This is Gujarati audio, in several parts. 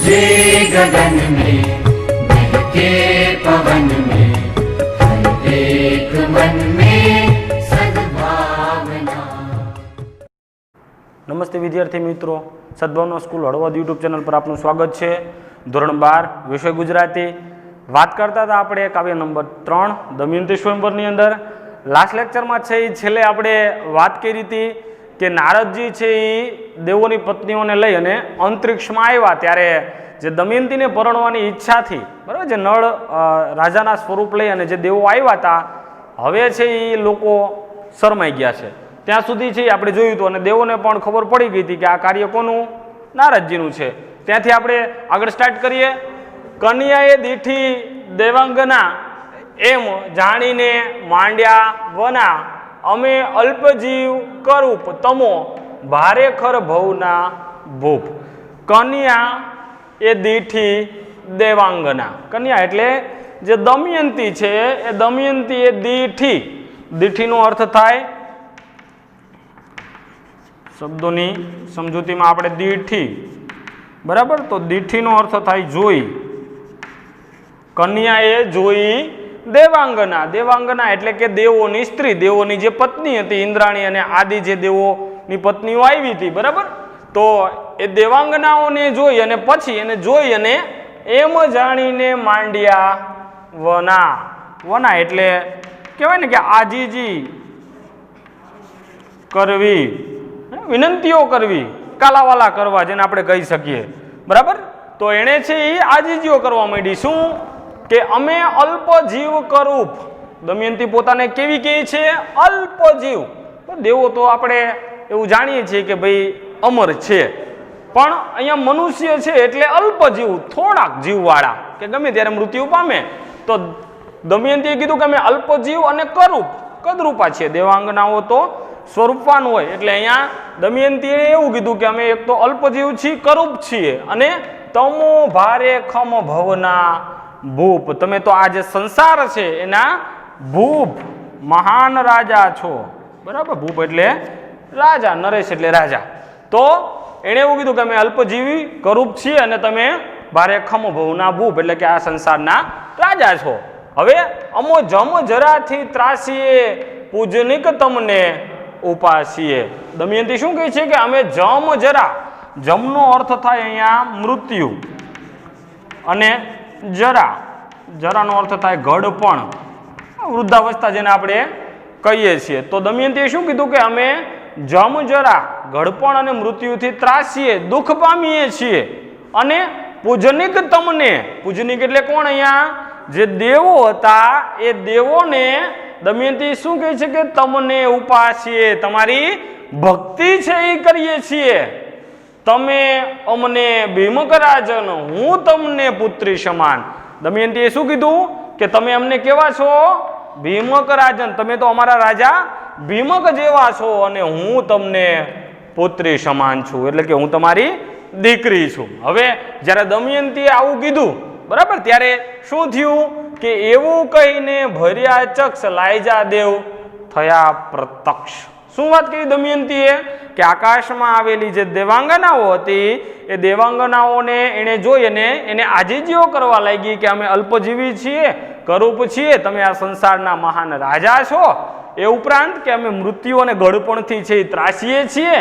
जे गगन में बहके पवन में हर एक मन में सद्भावना। नमस्ते विद्यार्थी मित्रों, सद्भावना स्कूल हळवद यूट्यूब चैनल पर आपનું સ્વાગત છે। ધોરણ 12 વિષય ગુજરાતી વાત કરતા હતા આપણે કાવ્ય નંબર 3 દમયંતી સ્વયંવરની અંદર। લાસ્ટ લેક્ચરમાં છે એ છેલ્લે આપણે વાત કરી હતી કે નારદજી છે એ દેવોની પત્નીઓને લઈ અને અંતરિક્ષમાં આવ્યા ત્યારે જે દમયંતીને પરણવાની ઈચ્છાથી બરાબર જે નળ રાજાના સ્વરૂપ લઈ અને જે દેવો આવ્યા હતા હવે છે એ લોકો શરમાઈ ગયા છે। ત્યાં સુધી છે આપણે જોયું હતું અને દેવોને પણ ખબર પડી ગઈ હતી કે આ કાર્ય કોનું? નારદજીનું છે। ત્યાંથી આપણે આગળ સ્ટાર્ટ કરીએ। કન્યાએ દીઠી દેવાંગના એમ જાણીને માંડ્યા વના અમે અલ્પજીવ કરૂપ તમો ભારે ખર ભવના ભૂપ। કન્યા એ દીઠી દેવાંગના, કન્યા એટલે જે દમયંતી છે એ દમયંતી એ દીઠી, દીઠીનો અર્થ થાય શબ્દોની સમજૂતીમાં આપણે દીઠી બરાબર, તો દીઠીનો અર્થ થાય જોઈ। કન્યાએ જોઈ દેવાંગના, દેવાંગના એટલે કે દેવોની સ્ત્રી, દેવોની જે પત્ની હતી ઇન્દ્રાણી અને આદિ જે દેવોની પત્નીઓ આવી હતી બરાબર, તો એ દેવાંગનાઓને જોઈ અને પછી એને જોઈ અને એમ જાણીને માંડ્યા વના, વના એટલે કહેવાય ને કે આજીજી કરવી, વિનંતીઓ કરવી, કાલાવાલા કરવા જેને આપણે કહી શકીએ બરાબર। તો એણે છે એ આજીજીઓ કરવા માંડી। શું કે અમે અલ્પજીવ કરૂપ, દમયંતી પોતાને કેવી કહે છે? અલ્પજીવ। દેવો તો આપણે એવું જાણીએ છીએ કે ભાઈ અમર છે, પણ અહીંયા મનુષ્ય છે એટલે અલ્પજીવ, થોડાક જીવવાળા કે ગમે ત્યારે મૃત્યુ પામે। તો દમયંતીએ કીધું કે અમે અલ્પજીવ અને કરૂપ, કદરૂપા છીએ। દેવાંગનાઓ તો સ્વરૂપવાન હોય એટલે અહીંયા દમયંતીએ એવું કીધું કે અમે એક તો અલ્પજીવ છીએ, કરૂપ છીએ અને તમો ભારે ખમ ભવના ભૂપ, તમે તો આ જે સંસાર છે એના ભૂપ, મહાન રાજા છો બરાબર। ભૂપ એટલે રાજા, નરેશ એટલે રાજા। તો એણે એવું કીધું કે અમે અલ્પજીવી કરૂપ છીએ અને તમે ભારે ખમ ભવના ભૂપ એટલે કે આ સંસારના રાજા છો। હવે અમો જમ જરાથી ત્રાસીએ પૂજનિક તમને ઉપાસીએ। દમયંતી શું કહે છે કે અમે જમ જરા, જમનો અર્થ થાય અહીંયા મૃત્યુ અને જરા, જરાનો અર્થ થાય ઘડપણ, વૃદ્ધાવસ્થા જેને આપણે કહીએ છીએ। તો દમયંતીએ શું કીધું કે અમે જમ જરા, ઘડપણ અને મૃત્યુથી ત્રાસીએ, દુઃખ પામીએ છીએ અને પૂજનિક તમને, પૂજનિક એટલે કોણ? અહીંયા જે દેવો હતા એ દેવોને દમયંતી શું કહે છે કે તમને ઉપાસીએ, તમારી ભક્તિ છે એ કરીએ છીએ। તમે અમને ભીમક રાજન, હું તમને પુત્રી સમાન। દમયંતીએ શું કીધું કે તમે અમને કેવા છો? ભીમક રાજન, તમે તો અમારા રાજા ભીમક જેવા છો અને હું તમને પુત્રી સમાન છું, એટલે કે હું તમારી દીકરી છું। હવે જ્યારે દમયંતીએ આવું કીધું બરાબર ત્યારે શું થયું કે એવું કહીને ભર્યા ચક્ષ લાયજા દેવ થયા પ્રત્યક્ષ। શું વાત કરી દમયંતીએ કે આકાશમાં આવેલી જે દેવાંગનાઓ હતી એ દેવાંગનાઓને એને જોઈ અને એને આજીજીઓ કરવા લાગી કે અમે અલ્પજીવી છીએ, કરૂપ છીએ, તમે આ સંસારના મહાન રાજા છો, એ ઉપરાંત કે અમે મૃત્યુ અને ગળપણથી છે એ ત્રાસીએ છીએ,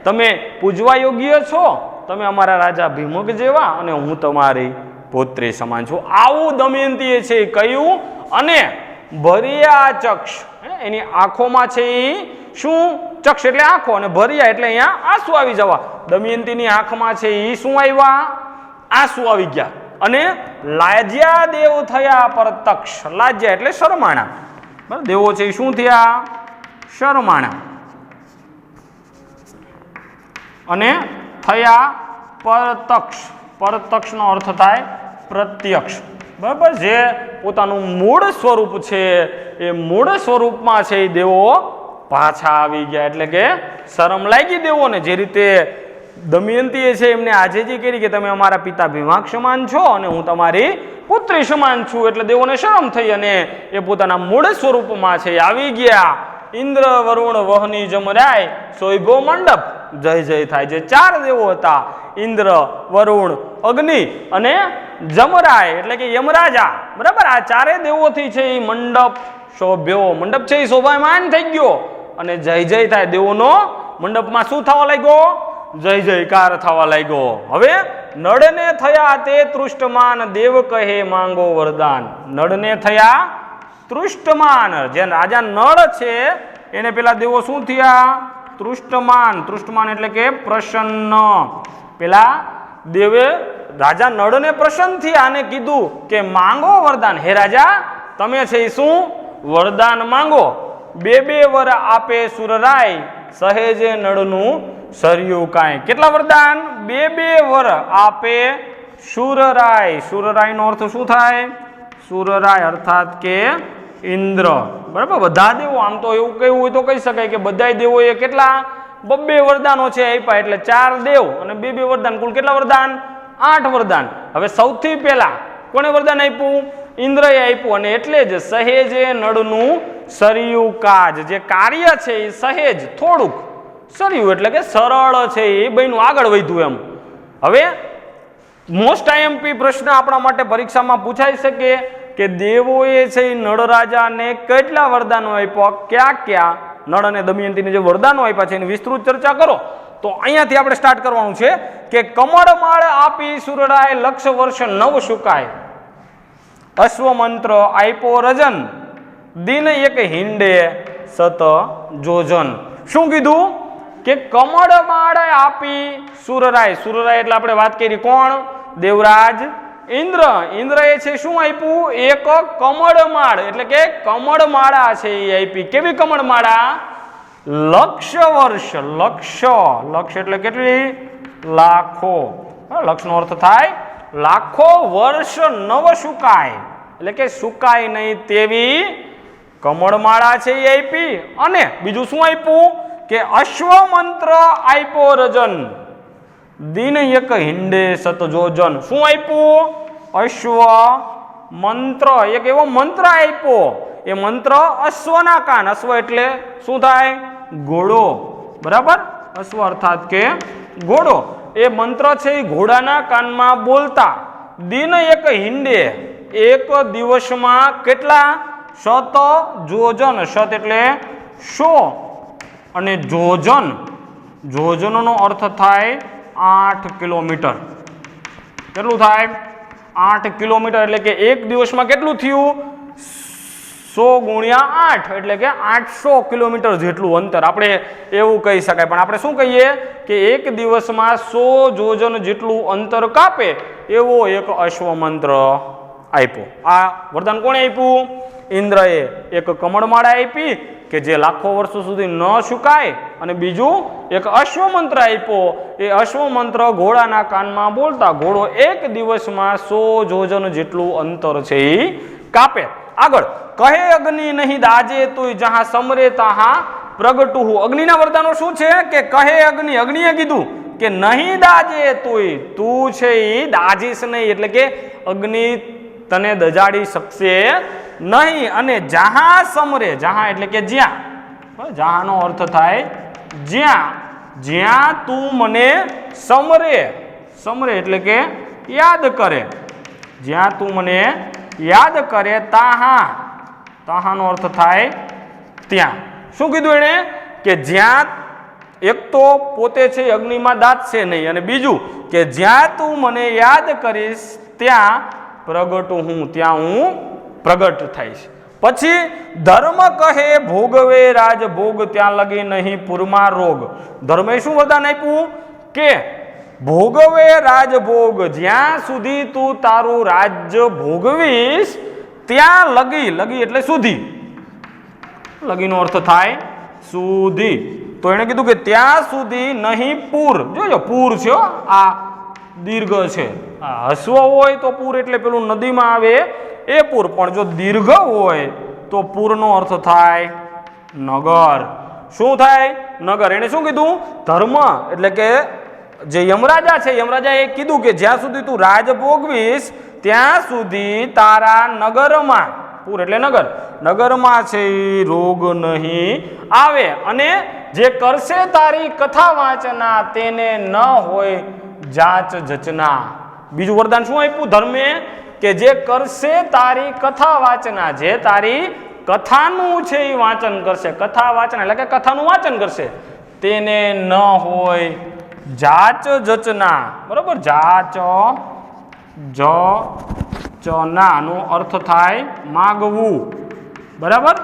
તમે પૂજવા યોગ્ય છો, તમે અમારા રાજા ભીમક જેવા અને હું તમારી પુત્રી સમાન છું। આવું દમયંતીએ છે એ કહ્યું અને ભર્યા ચક્ષ, એની આંખોમાં છે એ શું? ચક્ષ એટલે આંખો અને ભર્યા એટલે અહીંયા આંસુ આવી જવા। દમયંતીની આંખમાં છે એ શું આવ્યા? આંસુ આવી ગયા અને લાજ્યા દેવ થયા પ્રત્યક્ષ, લાજ્યા એટલે શરમાણા બરાબર, દેવો છે એ શું થયા? શરમાણા અને થયા પ્રત્યક્ષ, પ્રત્યક્ષનો અર્થ થાય પ્રત્યક્ષ બરાબર। જે પોતાનું મૂળ સ્વરૂપ છે એ મૂળ સ્વરૂપમાં છે એ દેવો પાછા આવી ગયા, એટલે કે શરમ લાગી દેવોને। જે રીતે દમયંતીએ છે એમને આજીજી કરી કે તમે અમારા પિતા ભીમાક સમાન છો અને હું તમારી પુત્રી સમાન છું, એટલે દેવોને શરમ થઈ અને એ પોતાના મૂળ સ્વરૂપમાં છે આવી ગયા। ઇન્દ્ર વરુણ વહની જમરાય સોયભો મંડપ, જય જય થાય. જે ચાર દેવો હતા, ઇન્દ્ર, વરુણ, અગ્નિ અને જમરાય એટલે કે યમરાજા, બરાબર, આ ચારે દેવોથી છે એ મંડપ શોભ્યો. મંડપ છે એ શોભાયમાન થઈ ગયો અને જય જય થાય. દેવોનો મંડપમાં શું થવા લાગ્યો? જય જયકાર થવા લાગ્યો. હવે નળને થયા તે તૃષ્ટમાન, દેવ કહે માંગો વરદાન. નળને થયા તૃષ્ટમાન, જે રાજા નળ છે એને પેલા દેવો શું થયા? તૃષ્ટમાન. તૃષ્ટમાન એટલે કે પ્રસન્ન. પેલા દેવે રાજા નળને પ્રસન્ન થયા અને કીધું કે માંગો વરદાન. હે રાજા, તમે છે એ શું વરદાન માંગો. બે વર આપે સુરરાય, સહેજે નળનું સરયું કાંઈ. કેટલા વરદાન? બે વર આપે સુરરાય. સુરરાય નો અર્થ શું થાય? સુરરાય અર્થાત કે ઇન્દ્ર, બરાબર. બધા દેવો, આમ તો એવું કહેવું હોય તો કહી શકાય કે બધા દેવોએ કેટલા? 2 વરદાનો છે આપ્યા, એટલે 4 દેવ અને 2 વરદાન, કુલ કેટલા વરદાન? 8 વરદાન. હવે સૌથી પહેલા કોણે વરદાન આપ્યું? ઇન્દ્રએ આપ્યું. અને એટલે જ સહેજે નળનું સરયું કાજ, જે કાર્ય છે એ સહેજ થોડુંક, સરયું એટલે કે સરળ છે એ બન્યું, આગળ વધ્યું એમ. હવે મોસ્ટ આઈએમપી પ્રશ્ન આપણા માટે પરીક્ષામાં પૂછાઈ શકે કે દેવોએ છે એ નળ રાજાને કેટલા વરદાનો આપ્યા, ક્યાં ક્યાં? નળ અને દમયંતીને જે વરદાનો આપ્યા છે એની વિસ્તૃત ચર્ચા કરો. તો અહીંયાથી આપણે સ્ટાર્ટ કરવાનું છે કે કમળમાળ આપી સુરરાય, લક્ષ વર્ષ નવ સુકાય. અશ્વ મંત્ર આપ્યો રજન, દિન એક હિંડે સત જોજન. શું કીધું? કે કમળમાળ આપી સુરરાય. સુરરાય એટલે આપણે વાત કરી કોણ? દેવરાજ ઇન્દ્ર. ઇન્દ્રએ છે શું આપ્યું? એક કમળમાળ એટલે કે કમળમાળા છે એ આપી. કેવી કમળમાળા? લક્ષ વર્ષ. લક્ષ એટલે કેટલી? લાખો. લક્ષ નો અર્થ થાય લાખો વર્ષ નવ સુકાય એટલે કે સુકાય નહીં તેવી કમળમાળા છે એ આપી. અને બીજું શું આપ્યું? કે અશ્વ મંત્ર આપ્યો રજન, દિન એક હિંડે સતજોજન. શું આપ્યું? અશ્વ મંત્ર, એક એવો મંત્ર આપ્યો. એ મંત્ર અશ્વના કાન. અશ્વ એટલે શું થાય? ઘોડો, બરાબર. અશ્વ અર્થાત કે ઘોડો. એ મંત્ર છે એ ઘોડાના કાનમાં બોલતા. દિન એક હિંડે, એક દિવસમાં કેટલા? સત જોજન. સત એટલે 100 અને જોજન, જોજનનો અર્થ થાય 8 કિલોમીટર. કેટલું થાય? 8 કિલોમીટર એટલે કે એક દિવસમાં કેટલું થયું? 100 ગુણ્યા 8 એટલે કે 800 કિલોમીટર જેટલું અંતર આપણે એવું કહી શકાય. પણ આપણે શું કહીએ કે એક દિવસમાં 100 જોજન જેટલું અંતર કાપે એવો એક અશ્વ મંત્ર આપ્યો. આ વરદાન કોણે આપ્યું? ઇન્દ્રએ. એક કમળમાળા આપી કે જે લાખો વર્ષો સુધી ન સુકાય, અને બીજું એક અશ્વ મંત્ર આપ્યો. એ અશ્વ મંત્ર ઘોડાના કાનમાં બોલતા. ઘોડો એક દિવસમાં 100 જોજન જેટલું અંતર છે એ કાપે. આગળ કહે અગ્નિ નહીં દાજે તુય, જહાં સમરે તહાં પ્રગટું. અગ્નિના વરદાનો શું છે? કે કહે અગ્નિ, અગ્નિએ કીધું કે નહીં દાજે તુય, તું છે એ દાજીશ નહીં, એટલે કે અગ્નિ તને દજાડી શકશે નહીં. અને જહાં સમરે, જહાં એટલે કે જ્યાં, જહાંનો અર્થ થાય જ્યાં. જ્યાં તું મને સમરે, સમરે એટલે કે યાદ કરે. જ્યાં તું મને યાદ કરે, તાહાં, તાહાંનો અર્થ થાય ત્યાં. શું કીધું એને? કે જ્યાં એક તો પોતે છે અગ્નિમાં દાટશે નહીં, અને બીજું કે જ્યાં તું મને યાદ કરીશ ત્યાં પ્રગટું હું, ત્યાં હું પ્રગટ થઈશ. પછી ધર્મ કહે ભોગવે રાજ ભોગ, ત્યાં લગી નહીં પુરમાં રોગ. ધર્મે શું વરદાન આપ્યું? કે ભોગવે રાજભોગ, જ્યાં સુધી તું તારું રાજ્ય ભોગવીશ ત્યાં લગી. લગી એટલે સુધી, લગીનો અર્થ થાય સુધી. તો એને કીધું કે ત્યાં સુધી નહીં પૂર. જોજો પૂર છે, આ દીર્ઘ છે. હસ્વ હોય તો પૂર એટલે પેલું નદીમાં આવે એ પૂર, પણ જો દીર્ઘ હોય તો પૂરનો અર્થ થાય નગર. શું થાય? નગર. એને શું કીધું? ધર્મ એટલે કે જે યમરાજા છે, યમરાજાએ કીધું કે જ્યાં સુધી તું રાજ ભોગવીશ ત્યાં સુધી તારા નગરમાં, પૂર એટલે નગર, નગરમાં છે રોગ નહીં આવે. અને જે કરશે તારી કથા વાંચના તેને ન હોય જાચ જચના. બીજું વરદાન શું આપ્યું ધર્મે? કે જે કરશે તારી કથા વાંચના, જે તારી કથાનું છે એ વાંચન કરશે, કથા વાંચન એટલે કે કથાનું વાંચન કરશે, તેને ન હોય જાચ જચના. બરોબર, જાચ જચના નો અર્થ થાય માગવું. બરાબર,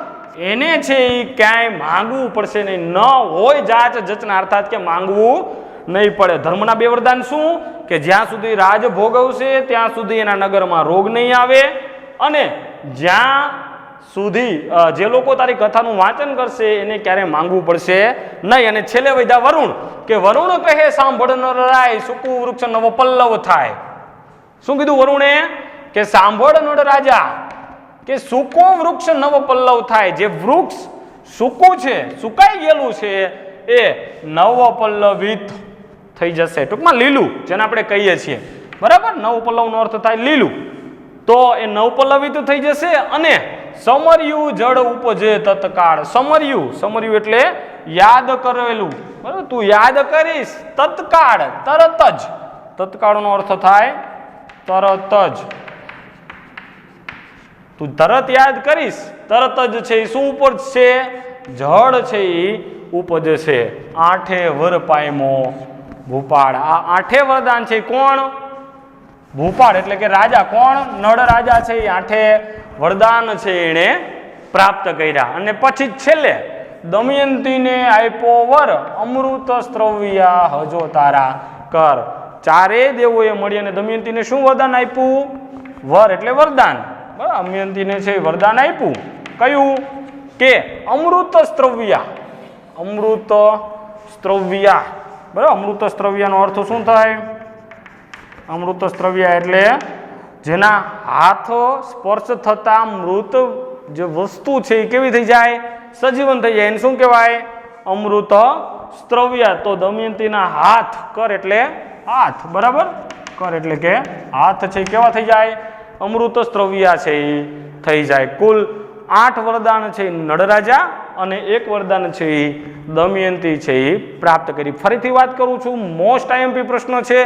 એને છે એ ક્યાંય માંગવું પડશે નહીં, ન હોય જાચ જચના અર્થાત કે માંગવું નહીં પડે. ધર્મના બે વરદાન શું? કે જ્યાં સુધી રાજ ભોગવશે ત્યાં સુધી એના નગરમાં રોગ નહીં આવે, અને જ્યાં સુધી જે લોકો તારી કથાનું વાંચન કરશે એને ક્યારે માંગવું પડશે નહીં. અને છેલ્લે વૈધા વરુણ, કે વરુણ કહે સાંભળ ન રાય સૂકું વૃક્ષ નવ પલ્લવ થાય. શું કીધું વરુણે? કે સાંભળ નળ રાજા, કે સૂકો વૃક્ષ નવ પલ્લવ થાય. જે વૃક્ષ સૂકું છે, સુકાઈ ગયેલું છે, એ નવ પલ્લવિત થઈ જશે. ટૂંકમાં લીલું, જેને આપણે કહીએ છીએ. બરાબર, નવ પલ્લવનો અર્થ થાય લીલું. તો એ નવ પલ્લવિત થઈ જશે. અને સમર્યું જળ ઉપજે તત્કાળ. સમર્યું એટલે યાદ કરેલું. બરાબર, તું યાદ કરીશ તત્કાળ, તરત જ. તત્કાળનો અર્થ થાય તરત જ. તું તરત યાદ કરીશ, તરત જ છે એ શું ઉપજશે? જળ છે એ ઉપજશે. આઠે વર પાયમો ભૂપાળ. આ આઠે વરદાન છે કોણ? ભૂપાળ એટલે કે રાજા. કોણ? નળ રાજા છે એ આઠે વરદાન છે એને પ્રાપ્ત કર્યા. અને પછી છેલ્લે દમયંતીને આપ્યો વર અમૃત સ્ત્રવ્યા હજો તારા કર. ચારે દેવોએ મળી અને દમયંતીને શું વરદાન આપ્યું? વર એટલે વરદાન. બરાબર, દમયંતીને છે વરદાન આપ્યું. કયું? કે અમૃત સ્ત્રવ્યા. અમૃત સ્ત્રવ્યા. બરાબર, અમૃત સ્ત્રવ્યાનો અર્થ શું થાય? અમૃત સ્ત્રવ્યા એટલે જેના હાથ સ્પર્શ થતા મૃત જે વસ્તુ છે એ કેવી થઈ જાય? સજીવન થઈ જાય. એને શું કહેવાય? અમૃત સ્ત્રવ્યા. તો દમયંતીના હાથ, કર એટલે હાથ. બરાબર, કર એટલે કે હાથ છે કેવા થઈ જાય? અમૃત સ્ત્રવ્યા છે એ થઈ જાય. કુલ 8 વરદાન છે નળરાજા અને 1 વરદાન છે એ દમયંતી છે એ પ્રાપ્ત કરી. ફરીથી વાત કરું છું, મોસ્ટ આઈએમપી પ્રશ્ન છે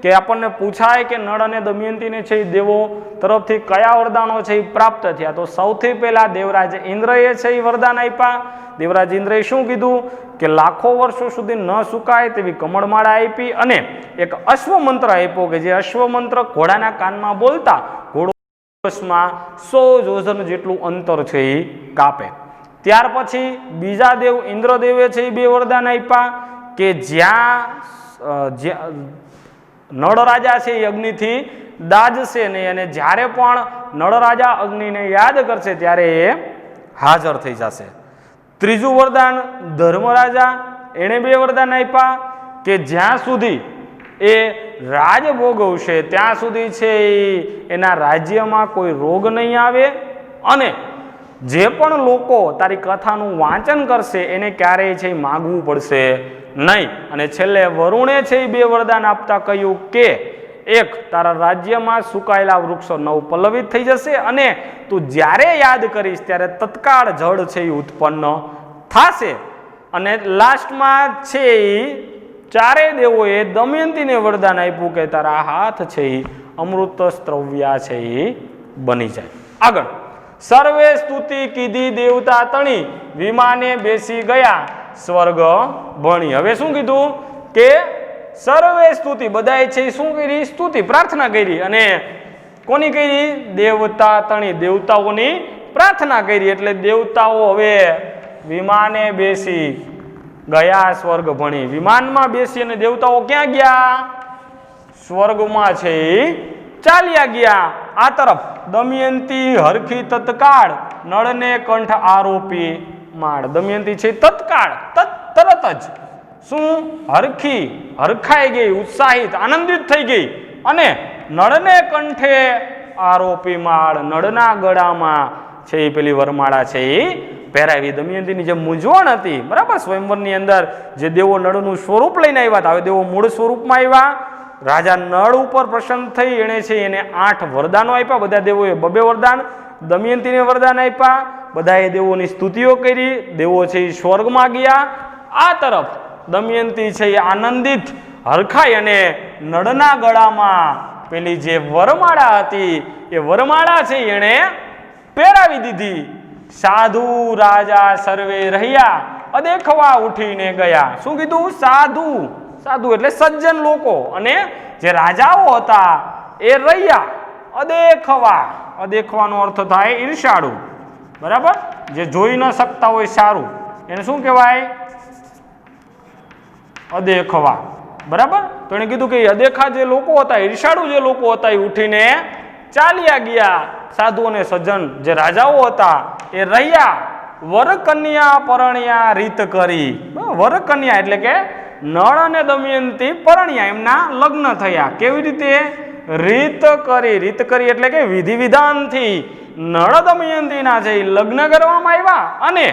કે આપણને પૂછાય કે નળ અને દમયંતીને છે એ દેવો તરફથી કયા વરદાનો છે એ પ્રાપ્ત થયા. તો સૌથી પહેલા દેવરાજ ઇન્દ્રએ છે એ વરદાન આપ્યા. દેવરાજ ઇન્દ્રએ શું કીધું? કે લાખો વર્ષો સુધી ન સુકાય તેવી કમળમાળા આપી અને એક અશ્વ મંત્ર આપ્યો કે જે અશ્વ મંત્ર ઘોડાના કાનમાં બોલતા ઘોડો દિવસમાં 100 યોજન જેટલું અંતર છે એ કાપે. ત્યાર પછી બીજા દેવ ઇન્દ્રદેવે છે એ 2 વરદાન આપ્યા કે જ્યાં નળ રાજા છે એ અગ્નિથી દાજશે નહીં, અને જ્યારે પણ નળ રાજા અગ્નિને યાદ કરશે ત્યારે એ હાજર થઈ જશે. ત્રીજું વરદાન ધર્મરાજા, એણે 2 વરદાન આપ્યા કે જ્યાં સુધી એ રાજ ભોગવશે ત્યાં સુધી છે એના રાજ્યમાં કોઈ રોગ નહીં આવે, અને જે પણ લોકો તારી કથાનું વાંચન કરશે એને ક્યારેય છે માગવું પડશે નહીં. અને છેલ્લે વરુણે છે એ 2 વરદાન આપતા કહ્યું કે એક, તારા રાજ્યમાં સુકાયેલા વૃક્ષો નવ પલ્લવિત થઈ જશે, અને તું જ્યારે યાદ કરીશ ત્યારે તત્કાળ જળ છે એ ઉત્પન્ન થશે. અને લાસ્ટમાં છે ચારે દેવોએ દમયંતીને વરદાન આપ્યું કે તારા હાથ છે એ અમૃત સ્ત્રવ્યા છે એ બની જાય. આગળ, સર્વે સ્તુતિ કીધી દેવતા તણી વિમાને બેસી ગયા સ્વર્ગ ભણી. હવે શું કીધું? કે સર્વે સ્તુતિ, બધાએ છે શું કરી? સ્તુતિ, પ્રાર્થના કરી. અને કોની કરી? દેવતા તણી, દેવતાઓની પ્રાર્થના કરી. એટલે દેવતાઓ હવે વિમાને બેસી ગયા સ્વર્ગ ભણી. વિમાનમાં બેસી અને દેવતાઓ ક્યાં ગયા? સ્વર્ગમાં છે ચાલ્યા ગયા. આ તરફ દમયંતી હરખી તત્કાળ નળને કંઠ આરોપી માળ. દમયંતી છે તત્કાળ, તરત જ શું? હરખી, હરખાઈ ગઈ, ઉત્સાહિત, આનંદિત થઈ ગઈ અને નળને કંઠે આરોપી માળ, નળના ગળામાં છે એ પેલી વરમાળા છે એ પહેરાવી. દમયંતીની જે મૂંઝવણ હતી, બરાબર, સ્વયંવરની અંદર જે દેવો નળનું સ્વરૂપ લઈને આવ્યા હતા, હવે દેવો મૂળ સ્વરૂપમાં આવ્યા. રાજા નળ ઉપર પ્રસન્ન થઈ, એણે છે એને 8 વરદાનો આપ્યા. બધા દેવોએ 2 વરદાન, દમયંતીને વરદાન આપ્યા. બધાએ દેવોની સ્તુતિઓ કરી. દેવો છે એ સ્વર્ગમાં ગયા આ તરફ દમયંતી છે એ આનંદિત હરખાઈ અને નળના ગળામાં પેલી જે વરમાળા હતી એ વરમાળા છે એણે પહેરાવી દીધી. સાધુ રાજા સર્વે રહ્યા અદેખવા ઉઠીને ગયા. શું કીધું? સાધુ. સાધુ એટલે સજ્જન લોકો અને જે રાજાઓ હતા એ રહ્યા અદેખવા. અદેખવાનો અર્થ થાય ઈર્ષાળુ. બરાબર? જે જોઈ ન શકતા હોય સારું એને શું કહેવાય? અદેખવા. બરાબર? તો એને કીધું કે અદેખા જે લોકો હતા, ઈર્ષાળુ જે લોકો હતા, એ ઉઠીને ચાલ્યા ગયા. સાધુ અને સજ્જન જે રાજાઓ હતા એ રહ્યા વરકન્યા પરણ્યા રીત કરી. વરકન્યા એટલે કે નળ અને દમયંતી પરણ્યા, એમના લગ્ન થયા. કેવી રીતે? રીત કરી. રીત કરી એટલે કે વિધિ વિધાનથી નળ દમયંતીના છે એ લગ્ન કરવામાં આવ્યા અને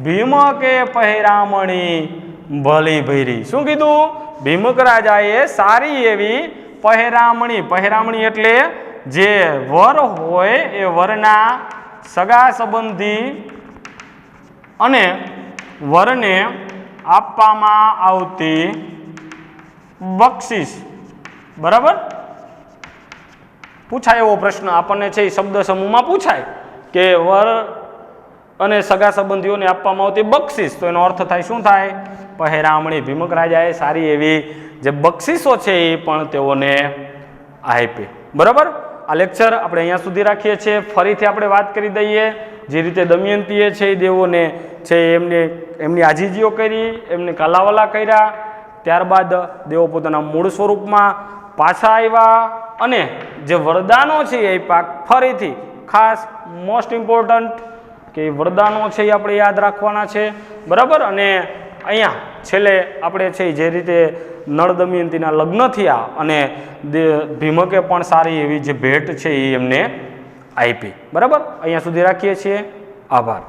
ભીમકે પહેરામણી ભલી ભૈરી. શું કીધું? ભીમક રાજાએ સારી એવી પહેરામણી. પહેરામણી એટલે જે વર હોય એ વરના સગા સંબંધી અને વરને આપવામાં આવતી બક્ષિસ. બરાબર? પૂછાય એવો પ્રશ્ન આપણને છે એ શબ્દ સમૂહમાં પૂછાય કે વર અને સગા સંબંધીઓને આપવામાં આવતી બક્ષિસ, તો એનો અર્થ થાય શું થાય? પહેરામણી. ભીમક રાજાએ સારી એવી જે બક્ષિસો છે એ પણ તેઓને આપી. બરાબર? આ લેક્ચર આપણે અહીંયા સુધી રાખીએ છીએ. ફરીથી આપણે વાત કરી દઈએ જે રીતે દમયંતીએ છે એ દેવોને છે એમની આજીજીઓ કરી, એમને કાલાવાલા કર્યા, ત્યારબાદ દેવો પોતાના મૂળ સ્વરૂપમાં પાછા આવ્યા અને જે વરદાનો છે એ ફરીથી ખાસ મોસ્ટ ઇમ્પોર્ટન્ટ કે વરદાનો છે એ આપણે યાદ રાખવાના છે. બરાબર? અને અહીંયા છેલ્લે આપણે છે જે રીતે નળ દમયંતીના લગ્ન થયા અને ભીમકે પણ સારી એવી જે ભેટ છે એ એમને આપી. બરાબર? અહીંયા સુધી રાખીએ છીએ. આભાર.